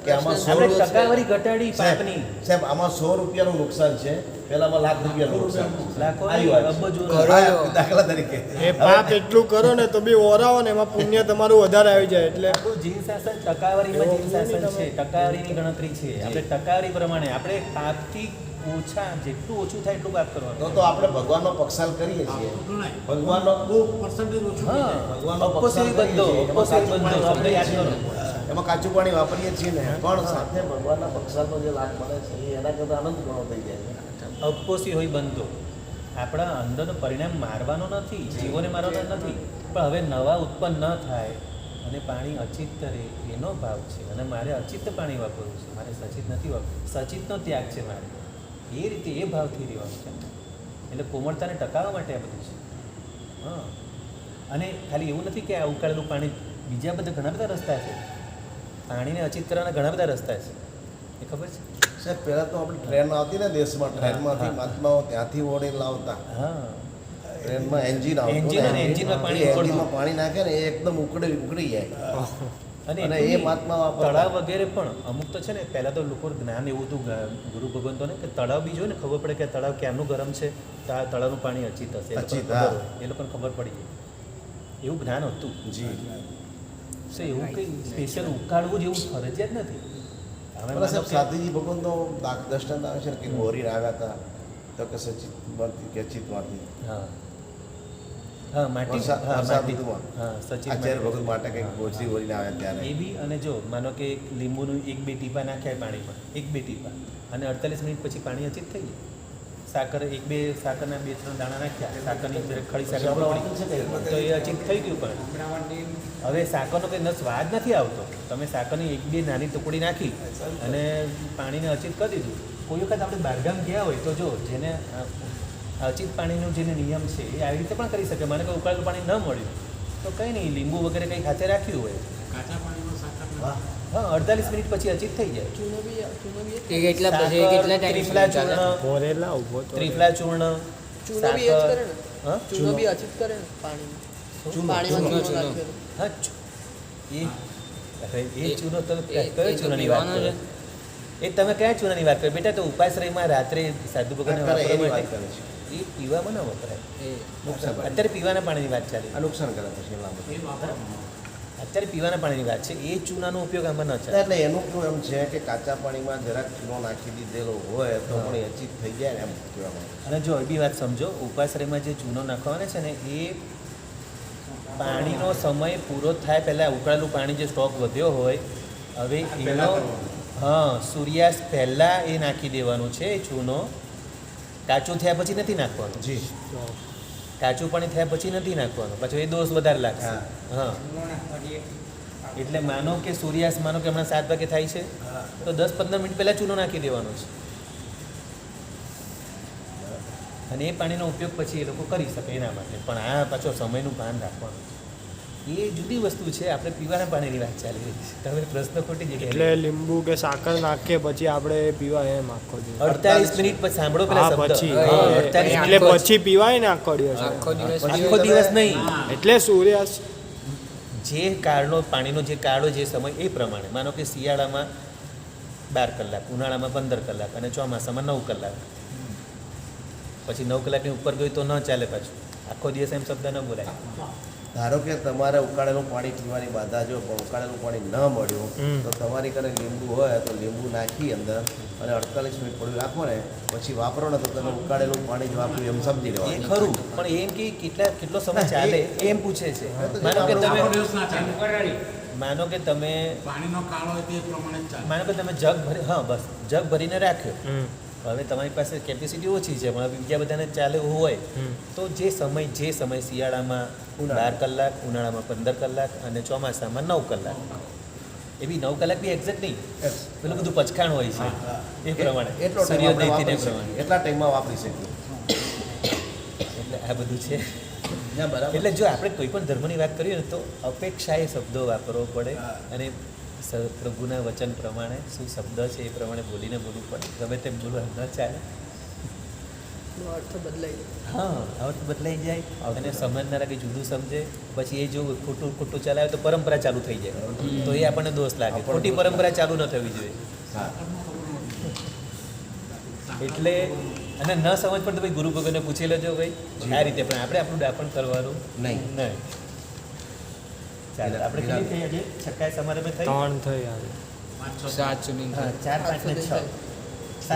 Speaker 2: કે આમાં 100
Speaker 1: આપણે ટકાવારી ઘટાડી પાકની.
Speaker 2: સાહેબ આમાં 100 રૂપિયાનું નુકસાન છે, પેલામાં લાખ રૂપિયાનું નુકસાન છે.
Speaker 1: લાખો
Speaker 2: આવી વાત છે.
Speaker 1: અબજો
Speaker 2: હા, દાખલા તરીકે
Speaker 6: એ પાપ એટલું કરો ને તો બી ઓરાવો ને એમાં પુણ્ય તમારું વધારે આવી જાય એટલે
Speaker 1: આપણું જીન શાસન ટકાવારીમાં જીન શાસન છે, ટકાવારીની ગણતરી છે. આપણે ટકાવારી પ્રમાણે આપણે પાપથી ઓછા, જેટલું ઓછું થાય એટલું પાપ કરવાનું.
Speaker 2: તો આપણે ભગવાનનો પક્ષાલ કરીએ છીએ. ભગવાનનો
Speaker 3: પર્સન્ટેજ ઓછું
Speaker 1: હા,
Speaker 2: ભગવાનનો
Speaker 1: અપોસરી બંધો, અપોસરી બંધો શબ્દ યાદ કરો.
Speaker 2: એમાં કાચું પાણી વાપરીએ છીએ ને, પણ સાથે ભગવાનના પક્ષાલનો જે લાભ મળે છે એ એના કરતાં આનંદ ઘણો થઈ જાય છે.
Speaker 1: અપોસી હોય બંધો. આપણા અંદરનું પરિણામ મારવાનો નથી, જીવોને મારવાનો નથી, પણ હવે નવા ઉત્પન્ન ન થાય અને પાણી અચિત રહે એનો ભાવ છે. અને મારે અચિત પાણી વાપરવું છે, મારે સચિત નથી વાપરવું. સચિતનો ત્યાગ છે મારે. એ રીતે એ ભાવથી રહેવાનું છે. એટલે કોમળતાને ટકાવવા માટે આ બધું છે. હા, અને ખાલી એવું નથી કે આ ઉકાળેલું પાણી, બીજા બધા ઘણા બધા રસ્તા છે. પાણીને અચિત કરવાના ઘણા બધા રસ્તા છે, એ ખબર છે?
Speaker 2: સાહેબ પહેલાં તો આપણે ટ્રેન આવતી ને દેશમાં, ટ્રેનમાંથી મહાત્માઓ ત્યાંથી ઓળે લાવતા.
Speaker 1: હા,
Speaker 2: ટ્રેનમાં એન્જિન આવતું
Speaker 1: એન્જિન અને
Speaker 2: ને,
Speaker 1: એન્જિનમાં
Speaker 2: એ
Speaker 1: પાણી
Speaker 2: એન્જિનમાં પાણી નાખે ને એ એકદમ ઉકળી જાય.
Speaker 1: અને
Speaker 2: અને
Speaker 1: એટલું
Speaker 2: એ
Speaker 1: નહીં,
Speaker 2: મહાત્મા વાપરતા.
Speaker 1: તળાવ વગેરે પણ અમુક તો છે ને, પહેલાં તો લોકો જ્ઞાન એવું હતું ગુરુ ભગવંતોને કે તળાવ બી જોઈએ ને, ખબર પડે કે તળાવ ક્યારનું ગરમ છે, તો આ તળાવનું પાણી અચિત હશે, એ લોકોને
Speaker 2: અચિત,
Speaker 1: ખબર
Speaker 2: હા.
Speaker 1: હોય, એ લોકોને ખબર પડી જાય. એવું જ્ઞાન હતું.
Speaker 2: જી.
Speaker 1: સો એવું કંઈ સ્પેશિયલ ઉકાળવું જેવું ફરજિયાત નથી. હવે
Speaker 2: પણ
Speaker 1: માનો
Speaker 2: સાહેબ
Speaker 1: કે-
Speaker 2: સાધુજી ભગવાન તો દૃષ્ટાંત આવે છે ને કે ગોરી આવ્યા હતા તો કે સચિતમાંથી કે ચિતમાંથી
Speaker 1: હા હા, માટી,
Speaker 2: વરસાદ-
Speaker 1: હા,
Speaker 2: વરસાદ
Speaker 1: માટી.
Speaker 2: ઋતુમાં.
Speaker 1: હા, સચિન
Speaker 2: આચાર્ય
Speaker 1: માટી.
Speaker 2: ભગત માટે કંઈક ગોચરી ગોરીને આવ્યા ત્યારે
Speaker 1: એ બી, અને જો માનો કે લીંબુનું 1-2 ટીપા નાખ્યા પાણીમાં, 1-2 ટીપા, અને 48 મિનિટ પછી પાણી અચિત થઈ જાય. સાકર 1-2 સાકરના 2-3 દાણા નાખ્યા, સાકરની જરાક ખડી સાકર
Speaker 2: આપણે
Speaker 1: પડી,
Speaker 2: વાપરી શકાય.
Speaker 1: તો એ અચિત થઈ ગયું પાણી. હવે સાકરનો કંઈ સ્વાદ નથી આવતો. તમે સાકરની 1-2 નાની ટુકડી નાખી અને પાણીને અચિત કરી દીધું. કોઈ વખત આપણે બહારગામ ગયા હોય તો જો જેને અચિત પાણીનો જેને નિયમ છે એ આવી રીતે પણ કરી શકે. મને કોઈ ઉકાળેલું પાણી ન મળ્યું તો કંઈ નહીં, લીંબુ વગેરે કંઈ હાથે રાખ્યું હોય,
Speaker 2: વાહ.
Speaker 1: હા, 48 મિનિટ પછી અચિત થઈ જાય.
Speaker 5: એ કેટલા પછી
Speaker 1: સાકર,
Speaker 5: કેટલા ટાઈમ
Speaker 1: ત્રિફલા
Speaker 5: ચાલે?
Speaker 1: ચૂર્ણ,
Speaker 6: ભોરેલા ઊભો તો
Speaker 1: ત્રિફલા ચૂર્ણ,
Speaker 7: ચૂનો બી એ જ કરે ને?
Speaker 1: હા?
Speaker 7: ચૂનો બી અચિત કરે ને પાણી
Speaker 1: ચૂનો,
Speaker 7: પાણીમાં
Speaker 5: ચૂનો,
Speaker 7: ચૂનો
Speaker 5: ચૂનો.
Speaker 7: નાખેલો.
Speaker 1: હા, અરે એ ચૂનો તમે
Speaker 5: એ
Speaker 1: કયો
Speaker 5: તો
Speaker 1: ચૂનાની વાત
Speaker 5: પીવાનો
Speaker 1: કરો? એ તમે કયા ચૂનાની વાત કરો બેટા? તો ઉપાશ્રયમાં રાત્રે સાધુ ભગવાનને
Speaker 2: અત્યારે
Speaker 1: વાપરવા
Speaker 2: એની વાત
Speaker 1: માટે
Speaker 2: કરે છે.
Speaker 1: એ પીવામાં ન વપરાય.
Speaker 5: એ
Speaker 2: નુકસાન કરે.
Speaker 1: અત્યારે પીવાના પાણીની વાત ચાલી.
Speaker 2: આ નુકસાન કરે પછી લાંબુ.
Speaker 1: અત્યારે પીવાના પાણીની વાત છે. એ ચૂનાનો ઉપયોગ આમાં ન ચાલે.
Speaker 2: એટલે એનું કેવું એમ છે કે કાચા પાણીમાં જરાક ચૂનો નાખી દીધેલો હોય તો
Speaker 1: હા.
Speaker 2: પણ એ અચિત થઈ જાય ને એમ કહેવામાં આવે.
Speaker 1: અને જો એ બી વાત સમજો, ઉપાશ્રયમાં જે ચૂનો નાખવાનો છે ને, એ પાણીનો સમય પૂરો થાય પહેલાં ઉકાળેલું પાણી જે સ્ટોક વધ્યો હોય, હવે એનો, હા, સૂર્યાસ્ત પહેલાં એ નાખી દેવાનું છે એ ચૂનો. કાચું થયા પછી નથી નાખવાનું.
Speaker 2: જી.
Speaker 1: કાચું પાણી થયા પછી નથી નાખવાનું, પછી એ દોષ વધારે લાગશે. હા, એટલે માનો કે સૂર્યાસ્ત, માનો કે હમણાં 7 વાગે થાય છે, તો 10-15 મિનિટ પહેલાં ચૂનો નાખી દેવાનો છે, અને એ પાણીનો ઉપયોગ પછી એ લોકો કરી શકે એના માટે. પણ આ પાછો સમયનું ભાન રાખવાનું છે. એ જુદી વસ્તુ છે. આપણે પીવાના પાણીની વાત ચાલી રહી છે. તમે પ્રશ્ન ખોટી
Speaker 6: એટલે
Speaker 1: જગ્યાએ.
Speaker 6: લીંબુ કે સાકર નાખીએ પછી આપણે પીવાય એમ આખો દિવસ.
Speaker 1: 48 મિનિટ પછી સાંભળો પેલા
Speaker 6: હા,
Speaker 1: શબ્દ.
Speaker 6: પછી
Speaker 1: હા,
Speaker 6: હા,
Speaker 1: 48
Speaker 6: એટલે
Speaker 1: મિનિટ
Speaker 6: પછી પીવાય ને આખો દિવસ.
Speaker 5: આખો દિવસ
Speaker 1: આખો દિવસ નહીં.
Speaker 6: એટલે સૂર્યાસ્ત
Speaker 1: જે કાળનો પાણીનો જે કાળો જે સમય એ પ્રમાણે, માનો કે શિયાળામાં 12 કલાક, ઉનાળામાં 15 કલાક, અને ચોમાસામાં 9 કલાક. પછી 9 કલાકની ઉપર ગયું તો ન ચાલે પાછું. આખો દિવસ એમ શબ્દ ન બોલાય.
Speaker 2: ધારો કે તમારે ઉકાળેલું પાણી પીવાની બાધા જો પણ ઉકાળેલું પાણી ન મળ્યું તો તમારી ઘરે લીંબુ હોય તો લીંબુ નાખી અંદર અને 48 મિનિટ પડ્યું રાખો ને, પછી વાપરો ને તો તમે ઉકાળેલું પાણી જ વાપર્યું એમ સમજી
Speaker 1: એ
Speaker 2: લેવાનું.
Speaker 1: ખરું, પણ એમ કે કેટલો સમય ચાલે એમ પૂછે છે. માનો કે તમે માનો કે તમે
Speaker 4: પાણીનો કાળો હોય તે પ્રમાણે જ ચાલે.
Speaker 1: માનો કે તમે જગ ભરી, હા બસ, જગ ભરીને રાખ્યો. હવે તમારી પાસે કેપેસિટી ઓછી છે, પણ બીજા બધાને ચાલે એવું હોય તો જે સમય શિયાળામાં 12 કલાક, ઉનાળામાં 15 કલાક, અને ચોમાસામાં 9 કલાક. એ બી 9 કલાક બી એક્ઝેક્ટ નહીં, પેલું બધું પચખાણ હોય છે એ પ્રમાણે,
Speaker 2: એટલો ટાઈમ આપણે
Speaker 1: સૂર્યોદયથી
Speaker 2: વાપરી
Speaker 1: ને પ્રમાણે.
Speaker 2: શકીએ, એટલા ટાઈમમાં વાપરી શકીએ.
Speaker 1: એટલે આ બધું છે.
Speaker 2: ના, બરાબર.
Speaker 1: એટલે જો આપણે કોઈ પણ ધર્મની વાત કરીએ ને તો અપેક્ષાએ શબ્દો વાપરવો પડે, અને પ્રભુના વચન પ્રમાણે શું શબ્દ છે એ પ્રમાણે બોલીને બોલવું પડે. ગમે તેમ બોલવા ન ચાલે.
Speaker 7: એનો અર્થ બદલાઈ જાય.
Speaker 1: હા, અર્થ બદલાઈ જાય, અને સમજનારા કંઈ જુદું સમજે, પછી એ જો ખોટું ચલાવે તો પરંપરા ચાલુ થઈ જાય, તો એ આપણને દોષ લાગે. ખોટી પરંપરા ચાલુ ન થવી જોઈએ.
Speaker 2: હા.
Speaker 1: એટલે, અને ન સમજ પણ તો ભાઈ ગુરુ ભગવાનને પૂછી લેજો ભાઈ, આ રીતે. પણ આપણે આપણું ડાપણ કરવાનું
Speaker 2: નહીં.
Speaker 1: નહીં. ચાલો, આપણે કેટલી થઈ આજે? છક્કા સમારે મેં થઈ?
Speaker 6: 3 થઈ આવે.
Speaker 5: 7 સુધી
Speaker 1: હા, 4, 5 ને 6.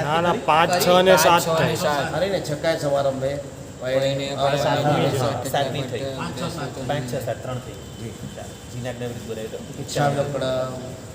Speaker 6: ના ના 5, 6 ને 7
Speaker 5: 6 અને
Speaker 6: થાય.
Speaker 5: 7
Speaker 2: અરે ને છકાય સમારંભે
Speaker 5: પૈણીને
Speaker 1: સાતમી
Speaker 5: પાડવાની
Speaker 1: સાતમી થઈ.
Speaker 5: 5, 6, 7
Speaker 1: 5, 6, 7, 3 થઈ.
Speaker 2: જી.
Speaker 1: ચાલો, જીનાજ્ઞા વિરુદ્ધ બોલાવી દો.
Speaker 2: ઈચ્છા લકડા